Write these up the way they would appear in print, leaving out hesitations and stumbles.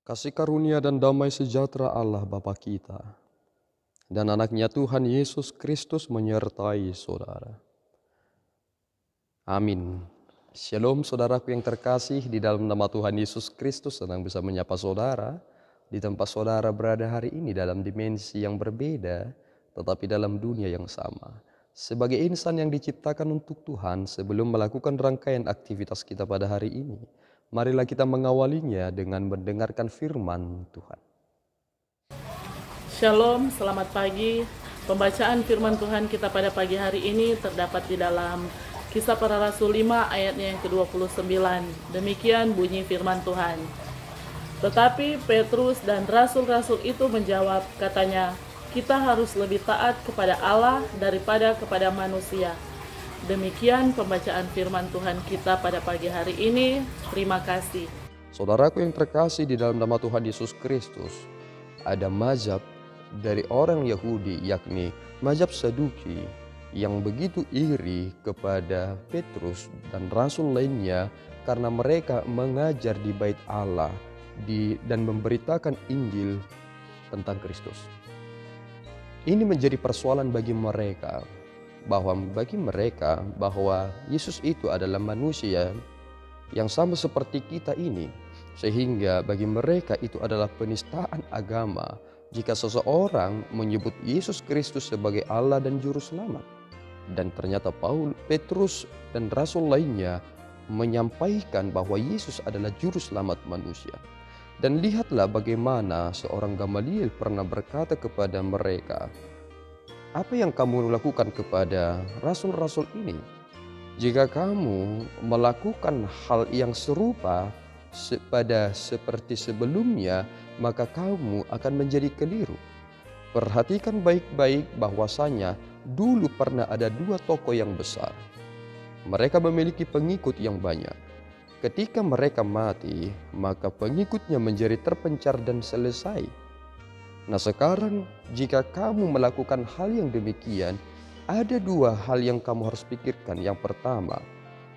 Kasih karunia dan damai sejahtera Allah Bapa kita dan anaknya Tuhan Yesus Kristus menyertai saudara. Amin. Shalom saudaraku yang terkasih, di dalam nama Tuhan Yesus Kristus senang bisa menyapa saudara di tempat saudara berada hari ini dalam dimensi yang berbeda tetapi dalam dunia yang sama. Sebagai insan yang diciptakan untuk Tuhan, sebelum melakukan rangkaian aktivitas kita pada hari ini, marilah kita mengawalinya dengan mendengarkan firman Tuhan. Shalom, selamat pagi. Pembacaan firman Tuhan kita pada pagi hari ini terdapat di dalam Kisah Para Rasul 5 ayatnya yang ke-29. Demikian bunyi firman Tuhan. Tetapi Petrus dan rasul-rasul itu menjawab, katanya, kita harus lebih taat kepada Allah daripada kepada manusia. Demikian pembacaan firman Tuhan kita pada pagi hari ini. Terima kasih. Saudaraku yang terkasih di dalam nama Tuhan Yesus Kristus, ada mazhab dari orang Yahudi, yakni mazhab Saduki, yang begitu iri kepada Petrus dan rasul lainnya karena mereka mengajar di bait Allah dan memberitakan Injil tentang Kristus. Ini menjadi persoalan bagi mereka, bahwa Yesus itu adalah manusia yang sama seperti kita ini, sehingga bagi mereka itu adalah penistaan agama jika seseorang menyebut Yesus Kristus sebagai Allah dan Juru Selamat. Dan ternyata Petrus dan rasul lainnya menyampaikan bahwa Yesus adalah Juru Selamat manusia. Dan lihatlah bagaimana seorang Gamaliel pernah berkata kepada mereka, apa yang kamu lakukan kepada rasul-rasul ini? Jika kamu melakukan hal yang serupa seperti sebelumnya, maka kamu akan menjadi keliru. Perhatikan baik-baik bahwasanya dulu pernah ada dua tokoh yang besar. Mereka memiliki pengikut yang banyak. Ketika mereka mati, maka pengikutnya menjadi terpencar dan selesai. Nah sekarang, jika kamu melakukan hal yang demikian, ada dua hal yang kamu harus pikirkan. Yang pertama,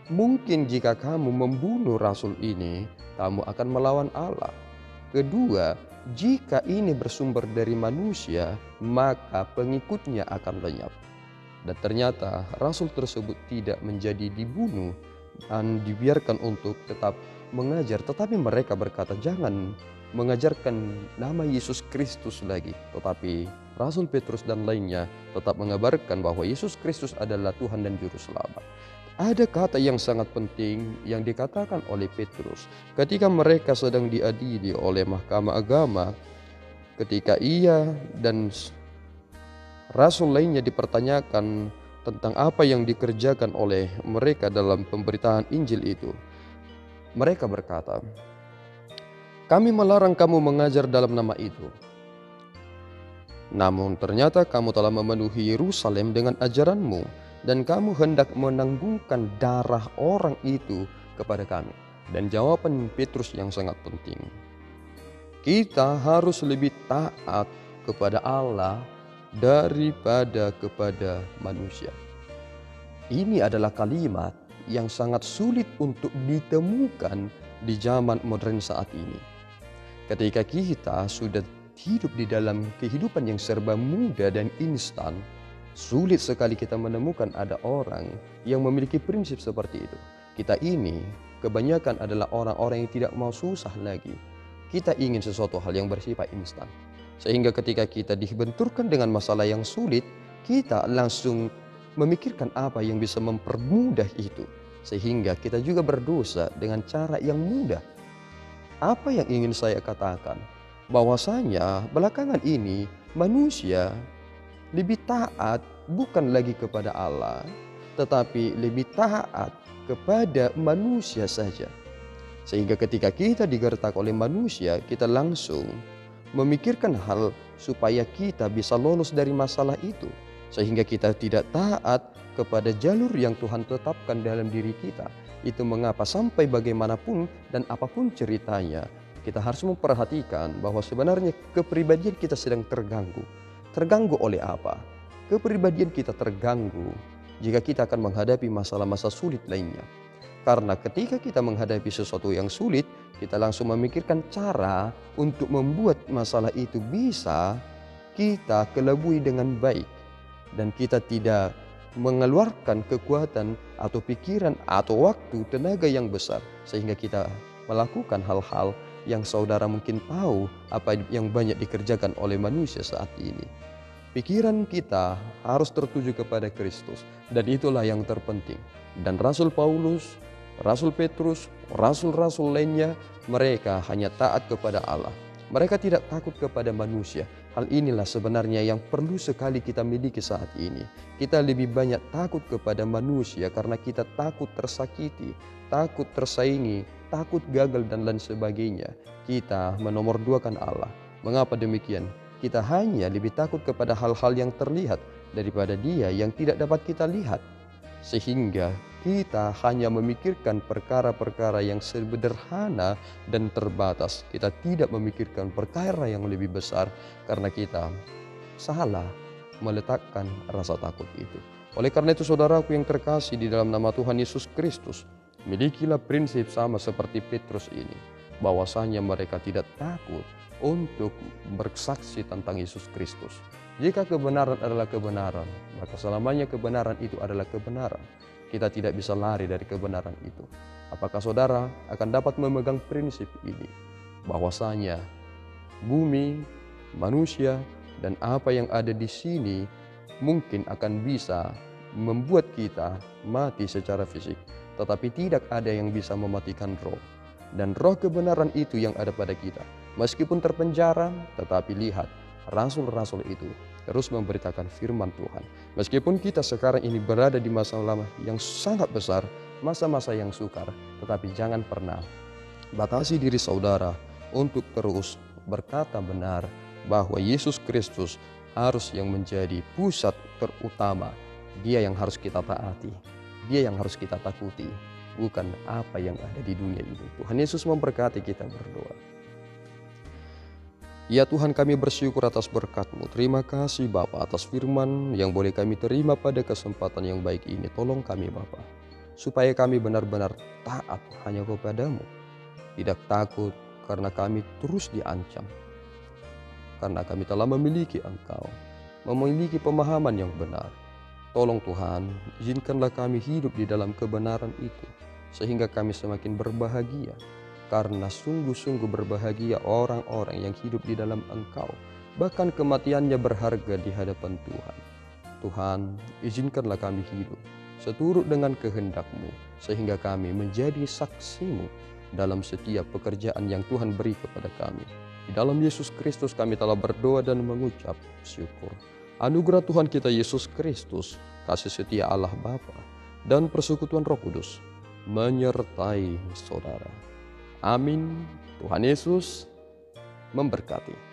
mungkin jika kamu membunuh rasul ini, kamu akan melawan Allah. Kedua, jika ini bersumber dari manusia, maka pengikutnya akan lenyap. Dan ternyata rasul tersebut tidak menjadi dibunuh dan dibiarkan untuk tetap mengajar. Tetapi mereka berkata, jangan mengajarkan nama Yesus Kristus lagi. Tetapi Rasul Petrus dan lainnya tetap mengabarkan bahwa Yesus Kristus adalah Tuhan dan Juru Selamat. Ada kata yang sangat penting yang dikatakan oleh Petrus ketika mereka sedang diadili oleh mahkamah agama, ketika ia dan rasul lainnya dipertanyakan tentang apa yang dikerjakan oleh mereka dalam pemberitaan Injil itu. Mereka berkata, kami melarang kamu mengajar dalam nama itu. Namun ternyata kamu telah memenuhi Yerusalem dengan ajaranmu, dan kamu hendak menanggungkan darah orang itu kepada kami. Dan jawaban Petrus yang sangat penting, kita harus lebih taat kepada Allah daripada kepada manusia. Ini adalah kalimat yang sangat sulit untuk ditemukan di zaman modern saat ini. Ketika kita sudah hidup di dalam kehidupan yang serba mudah dan instan, sulit sekali kita menemukan ada orang yang memiliki prinsip seperti itu. Kita ini kebanyakan adalah orang-orang yang tidak mau susah lagi. Kita ingin sesuatu hal yang bersifat instan. Sehingga ketika kita dibenturkan dengan masalah yang sulit, kita langsung memikirkan apa yang bisa mempermudah itu. Sehingga kita juga berdosa dengan cara yang mudah. Apa yang ingin saya katakan? Bahwasanya belakangan ini manusia lebih taat bukan lagi kepada Allah, tetapi lebih taat kepada manusia saja. Sehingga ketika kita digertak oleh manusia, kita langsung memikirkan hal supaya kita bisa lolos dari masalah itu. Sehingga kita tidak taat kepada jalur yang Tuhan tetapkan dalam diri kita. Itu mengapa sampai bagaimanapun dan apapun ceritanya, kita harus memperhatikan bahwa sebenarnya kepribadian kita sedang terganggu. Terganggu oleh apa? Kepribadian kita terganggu jika kita akan menghadapi masalah-masalah sulit lainnya. Karena ketika kita menghadapi sesuatu yang sulit, kita langsung memikirkan cara untuk membuat masalah itu bisa kita kelabui dengan baik. Dan kita tidak mengeluarkan kekuatan atau pikiran atau waktu tenaga yang besar. Sehingga kita melakukan hal-hal yang saudara mungkin tahu apa yang banyak dikerjakan oleh manusia saat ini. Pikiran kita harus tertuju kepada Kristus. Dan itulah yang terpenting. Dan Rasul Paulus, Rasul Petrus, rasul-rasul lainnya, mereka hanya taat kepada Allah. Mereka tidak takut kepada manusia. Hal inilah sebenarnya yang perlu sekali kita miliki saat ini. Kita lebih banyak takut kepada manusia karena kita takut tersakiti, takut tersaingi, takut gagal dan lain sebagainya. Kita menomorduakan Allah. Mengapa demikian? Kita hanya lebih takut kepada hal-hal yang terlihat daripada Dia yang tidak dapat kita lihat. Sehingga kita hanya memikirkan perkara-perkara yang sederhana dan terbatas. Kita tidak memikirkan perkara yang lebih besar karena kita salah meletakkan rasa takut itu. Oleh karena itu saudaraku yang terkasih di dalam nama Tuhan Yesus Kristus, milikilah prinsip sama seperti Petrus ini, bahwasanya mereka tidak takut untuk bersaksi tentang Yesus Kristus. Jika kebenaran adalah kebenaran, maka selamanya kebenaran itu adalah kebenaran. Kita tidak bisa lari dari kebenaran itu. Apakah saudara akan dapat memegang prinsip ini? Bahwasanya bumi, manusia, dan apa yang ada di sini mungkin akan bisa membuat kita mati secara fisik. Tetapi tidak ada yang bisa mematikan roh. Dan roh kebenaran itu yang ada pada kita. Meskipun terpenjara, tetapi lihat, rasul-rasul itu terus memberitakan firman Tuhan. Meskipun kita sekarang ini berada di masa lama yang sangat besar, masa-masa yang sukar, tetapi jangan pernah batasi diri saudara untuk terus berkata benar bahwa Yesus Kristus harus yang menjadi pusat terutama. Dia yang harus kita taati, Dia yang harus kita takuti, bukan apa yang ada di dunia ini. Tuhan Yesus memberkati kita berdoa. Ya Tuhan, kami bersyukur atas berkat-Mu. Terima kasih Bapa atas firman yang boleh kami terima pada kesempatan yang baik ini. Tolong kami Bapa, supaya kami benar-benar taat hanya kepada-Mu. Tidak takut karena kami terus diancam. Karena kami telah memiliki Engkau, memiliki pemahaman yang benar. Tolong Tuhan, izinkanlah kami hidup di dalam kebenaran itu, sehingga kami semakin berbahagia. Karena sungguh-sungguh berbahagia orang-orang yang hidup di dalam Engkau. Bahkan kematiannya berharga di hadapan Tuhan. Tuhan, izinkanlah kami hidup seturut dengan kehendak-Mu, sehingga kami menjadi saksi-Mu dalam setiap pekerjaan yang Tuhan beri kepada kami. Di dalam Yesus Kristus kami telah berdoa dan mengucap syukur. Anugerah Tuhan kita Yesus Kristus, kasih setia Allah Bapa, dan persekutuan Roh Kudus menyertai saudara. Amin. Tuhan Yesus memberkati.